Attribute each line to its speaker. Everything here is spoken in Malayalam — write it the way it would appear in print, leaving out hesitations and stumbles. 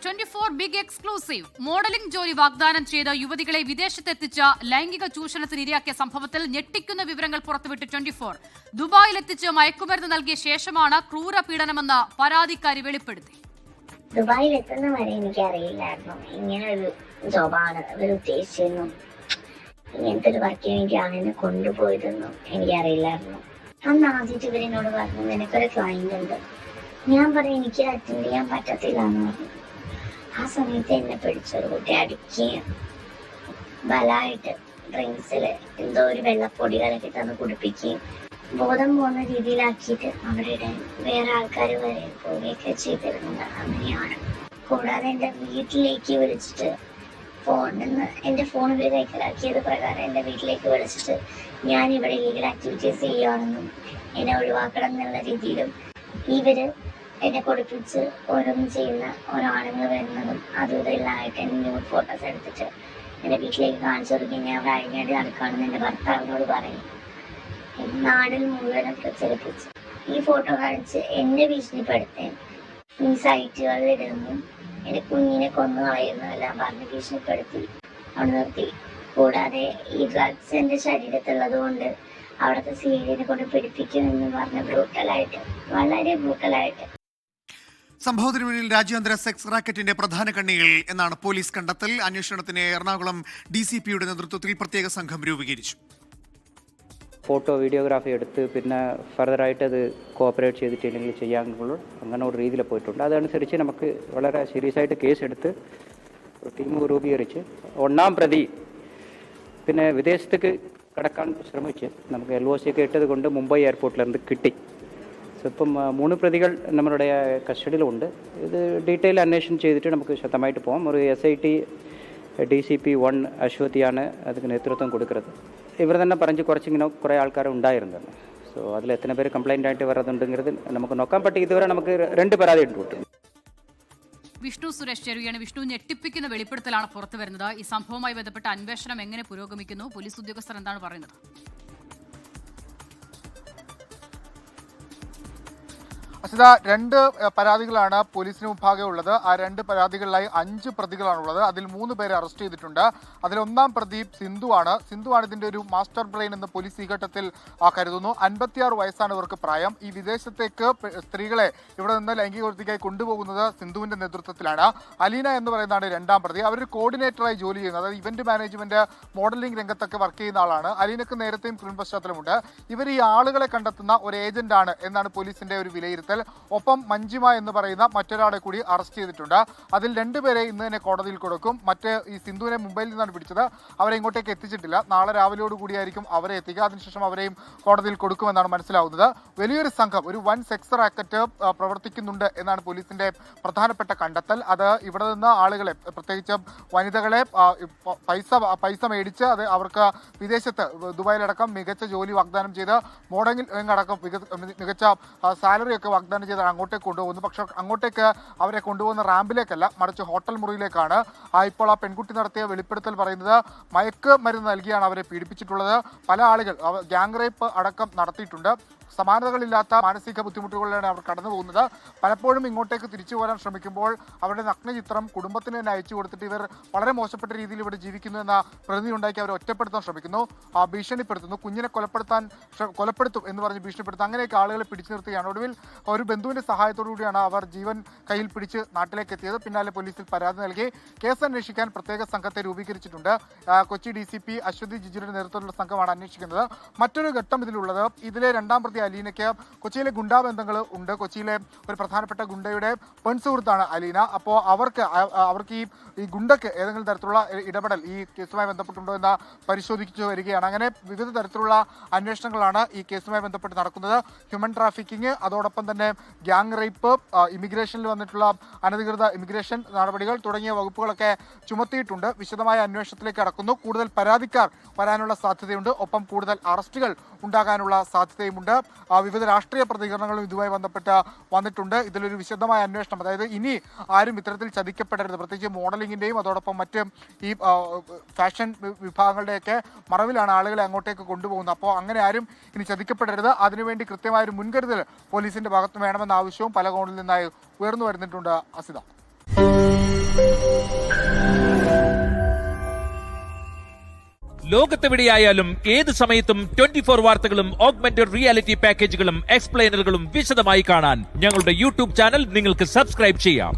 Speaker 1: 24 ബിഗ് എക്സ്ക്ലൂസീവ് മോഡലിംഗ് ജോലി വാഗ്ദാനം ചെയ്ത യുവതികളെ വിദേശത്തെത്തിച്ച ലൈംഗിക ചൂഷണത്തിന് ഇരയാക്കിയ സംഭവത്തിൽ ഞെട്ടിക്കുന്ന വിവരങ്ങൾ പുറത്തുവിട്ട് 24. ദുബായിലെത്തിച്ച് മയക്കുമരുന്ന് നൽകിയ ശേഷമാണ് ക്രൂര പീഡനമെന്ന് പരാതിക്കാരി വെളിപ്പെടുത്തി.
Speaker 2: ദുബായിൽ എത്തുന്ന വരെ എനിക്കറിയില്ലായിരുന്നു ഇങ്ങനെ ഒരു ജോബാണ് ഇവർ ഉദ്ദേശിച്ചെന്നും ഇങ്ങനത്തെ ഒരു വർക്കിന് വേണ്ടിയാണ് എന്നെ കൊണ്ടുപോയതെന്നും എനിക്കറിയില്ലായിരുന്നു. അന്ന് ആദ്യമായിട്ട് ഇവരെന്നോട് പറഞ്ഞു, നിനക്കൊരു ക്ലയന്റ് ഉണ്ട്. ഞാൻ പറഞ്ഞു എനിക്ക് അറ്റൻഡ് ചെയ്യാൻ പറ്റത്തില്ല എന്ന് പറഞ്ഞു. ആ സമയത്ത് എന്നെ പിടിച്ചൊരു കുട്ടി അടിക്കുകയും ബലമായിട്ട് ഡ്രിങ്ക്സിൽ എന്തോ ഒരു വെള്ളപ്പൊടികളൊക്കെ തന്ന് കുടിപ്പിക്കുകയും ബോധം പോകുന്ന രീതിയിലാക്കിയിട്ട് അവരുടെ വേറെ ആൾക്കാർ വരെ പോവുകയൊക്കെ ചെയ്തിരുന്നത് അങ്ങനെയാണ്. കൂടാതെ എൻ്റെ വീട്ടിലേക്ക് വിളിച്ചിട്ട് എൻ്റെ ഫോൺ ഇവർ കൈക്കലാക്കിയത് പ്രകാരം എൻ്റെ വീട്ടിലേക്ക് വിളിച്ചിട്ട് ഞാൻ ഇവിടെ ലീഗൽ ആക്ടിവിറ്റീസ് ചെയ്യുകയാണെന്നും എന്നെ ഒഴിവാക്കണം എന്നുള്ള രീതിയിലും ഇവര് എന്നെ കൊടുപ്പിച്ച് ഓരോന്നും ചെയ്യുന്ന ഓരോ ആണുങ്ങൾ വരുന്നതും അതും ഇതെല്ലാമായിട്ട് എൻ്റെ ന്യൂഡ് ഫോട്ടോസ് എടുത്തിട്ട് എൻ്റെ വീട്ടിലേക്ക് കാണിച്ചു കൊടുക്കുകയും ഞാൻ അവിടെ അഴിഞ്ഞാടി നടക്കുകയാണെന്ന് എൻ്റെ ഭർത്താവിനോട് പറയും. നാടിൽ മുഴുവനും പ്രചരിപ്പിച്ച് ഈ ഫോട്ടോ കാണിച്ച് എന്നെ ഭീഷണിപ്പെടുത്തേൻ ഈ സൈറ്റുകളിൽ ഇടുന്നു, എൻ്റെ കുഞ്ഞിനെ കൊന്നു കളയുന്നതെല്ലാം പറഞ്ഞ് ഭീഷണിപ്പെടുത്തി അവിടെ നിർത്തി. കൂടാതെ ഈ ഡ്രഗ്സ് എൻ്റെ ശരീരത്തുള്ളത് കൊണ്ട് അവിടുത്തെ സീഡിനെ കൊണ്ട് പിടിപ്പിക്കുമെന്ന് പറഞ്ഞ് ബ്രൂട്ടലായിട്ട്, വളരെ ബ്രൂട്ടലായിട്ട്.
Speaker 3: സംഭവത്തിന് പിന്നിൽ രാജ്യാന്തര സെക്സ് റാക്കറ്റിന്റെ പ്രധാന കണ്ണികൾ എന്നാണ് പോലീസ് കണ്ടെത്തൽ. അന്വേഷണത്തിന് എറണാകുളം DCPയുടെ നേതൃത്വത്തിൽ പ്രത്യേക സംഘം രൂപീകരിച്ചു.
Speaker 4: ഫോട്ടോ വീഡിയോഗ്രാഫി എടുത്ത് പിന്നെ ഫർദറായിട്ട് അത് കോപ്പറേറ്റ് ചെയ്തിട്ടില്ലെങ്കിൽ ചെയ്യാനുള്ള അങ്ങനെ ഒരു രീതിയിൽ പോയിട്ടുണ്ട്. അതനുസരിച്ച് നമുക്ക് വളരെ സീരിയസ് ആയിട്ട് കേസ് എടുത്ത് ടീം രൂപീകരിച്ച് 1-ാം പ്രതി പിന്നെ വിദേശത്തേക്ക് കടക്കാൻ ശ്രമിച്ച് നമുക്ക് LOC ഒക്കെ ഇട്ടത് കൊണ്ട് മുംബൈ എയർപോർട്ടിലിருந்து കിട്ടി. സോ ഇപ്പം 3 പ്രതികൾ നമ്മളുടെ കസ്റ്റഡിയിലുണ്ട്. ഇത് ഡീറ്റെയിൽ അന്വേഷണം ചെയ്തിട്ട് നമുക്ക് ശക്തമായിട്ട് പോകാം. ഒരു SIT DCP 1 അശ്വതിയാണ് അതിന് നേതൃത്വം കൊടുക്കുന്നത്. ഇവർ തന്നെ പറഞ്ഞ് കുറച്ചിങ്ങനെ കുറേ ആൾക്കാർ ഉണ്ടായിരുന്നത്. സോ അതിൽ എത്ര പേര് കംപ്ലൈൻ്റ് ആയിട്ട് വരുന്നുണ്ടെങ്കിൽ നമുക്ക് നോക്കാൻ പറ്റും. ഇതുവരെ നമുക്ക് 2 പരാതി ഉണ്ട്.
Speaker 1: വിഷ്ണു സുരേഷ് ചേരുകയാണ്. വിഷ്ണു, ഞെട്ടിപ്പിക്കുന്ന വെളിപ്പെടുത്തലാണ് പുറത്തു വരുന്നത്. ഈ സംഭവവുമായി ബന്ധപ്പെട്ട അന്വേഷണം എങ്ങനെ പുരോഗമിക്കുന്നു? പോലീസ് ഉദ്യോഗസ്ഥർ എന്താണ് പറയുന്നത്?
Speaker 5: അസിത, 2 പരാതികളാണ് പോലീസിന് മുമ്പാകെ ഉള്ളത്. ആ 2 പരാതികളിലായി 5 പ്രതികളാണുള്ളത്. അതിൽ 3 പേരെ അറസ്റ്റ് ചെയ്തിട്ടുണ്ട്. അതിൽ 1-ാം പ്രതി സിന്ധുവാണ് ഇതിന്റെ ഒരു മാസ്റ്റർ ബ്രെയിൻ എന്ന് പോലീസ് ഈ ഘട്ടത്തിൽ കരുതുന്നു. 56 വയസ്സാണ് ഇവർക്ക് പ്രായം. ഈ വിദേശത്തേക്ക് സ്ത്രീകളെ ഇവിടെ നിന്ന് ലൈംഗികവൃത്തിക്കായി കൊണ്ടുപോകുന്നത് സിന്ധുവിന്റെ നേതൃത്വത്തിലാണ്. അലീന എന്ന് പറയുന്നതാണ് 2-ാം പ്രതി. അവർ കോർഡിനേറ്ററായി ജോലി ചെയ്യുന്നത്, അതായത് ഇവന്റ് മാനേജ്മെന്റ്, മോഡലിംഗ് രംഗത്തൊക്കെ വർക്ക് ചെയ്യുന്ന ആളാണ്. അലീനക്ക് നേരത്തെയും ക്രിമിനൽ പശ്ചാത്തലമുണ്ട്. ഇവർ ഈ ആളുകളെ കണ്ടെത്തുന്ന ഒരു ഏജന്റാണ് എന്നാണ് പോലീസിന്റെ ഒരു വിലയിരുത്തൽ. ഒപ്പം മഞ്ജിമ എന്ന് പറയുന്ന മറ്റൊരാളെ കൂടി അറസ്റ്റ് ചെയ്തിട്ടുണ്ട്. അതിൽ 2 പേരെ ഇന്ന് തന്നെ കോടതിയിൽ കൊടുക്കും. ഈ സിന്ധുവിനെ മുംബൈയിൽ നിന്നാണ് പിടിച്ചത്. അവരെ ഇങ്ങോട്ടേക്ക് എത്തിച്ചിട്ടില്ല. നാളെ രാവിലെയോട് കൂടിയായിരിക്കും അവരെ എത്തിക്കുക. അതിനുശേഷം അവരെയും കോടതിയിൽ കൊടുക്കുമെന്നാണ് മനസ്സിലാവുന്നത്. വലിയൊരു സംഘം, ഒരു വൻ സെക്സ് റാക്കറ്റ് പ്രവർത്തിക്കുന്നുണ്ട് എന്നാണ് പോലീസിന്റെ പ്രധാനപ്പെട്ട കണ്ടെത്തൽ. അത് ഇവിടെ നിന്ന് ആളുകളെ, പ്രത്യേകിച്ച് വനിതകളെ പൈസ മേടിച്ച് അത് അവർക്ക് വിദേശത്ത് ദുബായിലടക്കം മികച്ച ജോലി വാഗ്ദാനം ചെയ്ത് മോഡലിംഗ് അടക്കം മികച്ച സാലറി ഒക്കെ വാഗ്ദാനം ചെയ്ത് അങ്ങോട്ടേക്ക് കൊണ്ടുപോകുന്നു. പക്ഷെ അങ്ങോട്ടേക്ക് അവരെ കൊണ്ടുപോകുന്ന റാമ്പിലേക്കല്ല, മറിച്ച് ഹോട്ടൽ മുറിയിലേക്കാണ്. ഇപ്പോൾ ആ പെൺകുട്ടി നടത്തിയ വെളിപ്പെടുത്തൽ പറയുന്നത് മയക്ക് മരുന്ന് നൽകിയാണ് അവരെ പീഡിപ്പിച്ചിട്ടുള്ളത്. പല ആളുകൾ ഗ്യാങ് റേപ്പ് അടക്കം നടത്തിയിട്ടുണ്ട്. സമാനതകളില്ലാത്ത മാനസിക ബുദ്ധിമുട്ടുകളിലാണ് അവർ കടന്നു പോകുന്നത്. പലപ്പോഴും ഇങ്ങോട്ടേക്ക് തിരിച്ചു പോരാൻ ശ്രമിക്കുമ്പോൾ അവരുടെ നഗ്നചിത്രം കുടുംബത്തിന് തന്നെ അയച്ചു കൊടുത്തിട്ട് ഇവർ വളരെ മോശപ്പെട്ട രീതിയിൽ ഇവിടെ ജീവിക്കുന്നു എന്ന പ്രതി ഉണ്ടാക്കി അവരെ ഒറ്റപ്പെടുത്താൻ ശ്രമിക്കുന്നു, ഭീഷണിപ്പെടുത്തുന്നു, കുഞ്ഞിനെ കൊലപ്പെടുത്തും എന്ന് പറഞ്ഞ് ഭീഷണിപ്പെടുത്തും. അങ്ങനെയൊക്കെ ആളുകളെ പിടിച്ചു നിർത്തുകയാണ്. ഒടുവിൽ ഒരു ബന്ധുവിന്റെ സഹായത്തോടു കൂടിയാണ് അവർ ജീവൻ കയ്യിൽ പിടിച്ച് നാട്ടിലേക്ക് എത്തിയത്. പിന്നാലെ പോലീസിൽ പരാതി നൽകി കേസ് അന്വേഷിക്കാൻ പ്രത്യേക സംഘത്തെ രൂപീകരിച്ചിട്ടുണ്ട്. കൊച്ചി DCP അശ്വതി ജിജിയുടെ നേതൃത്വത്തിലുള്ള സംഘമാണ് അന്വേഷിക്കുന്നത്. മറ്റൊരു ഘട്ടം ഇതിലുള്ളത്, ഇതിലെ 2-ാം പ്രതി അലീനയ്ക്ക് കൊച്ചിയിലെ ഗുണ്ടാ ബന്ധങ്ങൾ ഉണ്ട്. കൊച്ചിയിലെ ഒരു പ്രധാനപ്പെട്ട ഗുണ്ടയുടെ പെൺസുഹൃത്താണ് അലീന. അപ്പോൾ അവർക്ക് ഈ ഗുണ്ടയ്ക്ക് ഏതെങ്കിലും തരത്തിലുള്ള ഇടപെടൽ ഈ കേസുമായി ബന്ധപ്പെട്ടുണ്ടോ എന്ന് പരിശോധിച്ചു വരികയാണ്. അങ്ങനെ വിവിധ തരത്തിലുള്ള അന്വേഷണങ്ങളാണ് ഈ കേസുമായി ബന്ധപ്പെട്ട് നടക്കുന്നത്. ഹ്യൂമൻ ട്രാഫിക്കിംഗ്, അതോടൊപ്പം തന്നെ ഗ്യാങ് റേപ്പ്, ഇമിഗ്രേഷനിൽ വന്നിട്ടുള്ള അനധികൃത ഇമിഗ്രേഷൻ നടപടികൾ തുടങ്ങിയ വകുപ്പുകളൊക്കെ ചുമത്തിയിട്ടുണ്ട്. വിശദമായ അന്വേഷണത്തിലേക്ക് കടക്കുന്നു. കൂടുതൽ പരാതിക്കാർ വരാനുള്ള സാധ്യതയുണ്ട്. ഒപ്പം കൂടുതൽ അറസ്റ്റുകൾ ഉണ്ടാകാനുള്ള സാധ്യതയുമുണ്ട്. വിവിധ രാഷ്ട്രീയ പ്രതികരണങ്ങളും ഇതുമായി ബന്ധപ്പെട്ട് വന്നിട്ടുണ്ട്. ഇതിലൊരു വിശദമായ അന്വേഷണം, അതായത് ഇനി ആരും ഇത്തരത്തിൽ ചതിക്കപ്പെടരുത്, പ്രത്യേകിച്ച് മോഡലിംഗിൻ്റെയും അതോടൊപ്പം മറ്റ് ഈ ഫാഷൻ വിഭാഗങ്ങളുടെയൊക്കെ മറവിലാണ് ആളുകളെ അങ്ങോട്ടേക്ക് കൊണ്ടുപോകുന്നത്. അപ്പോൾ അങ്ങനെ ആരും ഇനി ചതിക്കപ്പെടരുത്, അതിനുവേണ്ടി കൃത്യമായൊരു മുൻകരുതൽ പോലീസിന്റെ ഭാഗത്ത് വേണമെന്ന ആവശ്യവും പല കോണിൽ നിന്നായി ഉയർന്നു വരുന്നിട്ടുണ്ട്. അസിത.
Speaker 6: ലോകത്തെവിടെയായാലും ഏത് സമയത്തും 24 വാർത്തകളും ഓഗ്മെന്റഡ് റിയാലിറ്റി പാക്കേജുകളും എക്സ്പ്ലെയിനറുകളും വിശദമായി കാണാൻ ഞങ്ങളുടെ യൂട്യൂബ് ചാനൽ നിങ്ങൾക്ക് സബ്സ്ക്രൈബ് ചെയ്യാം.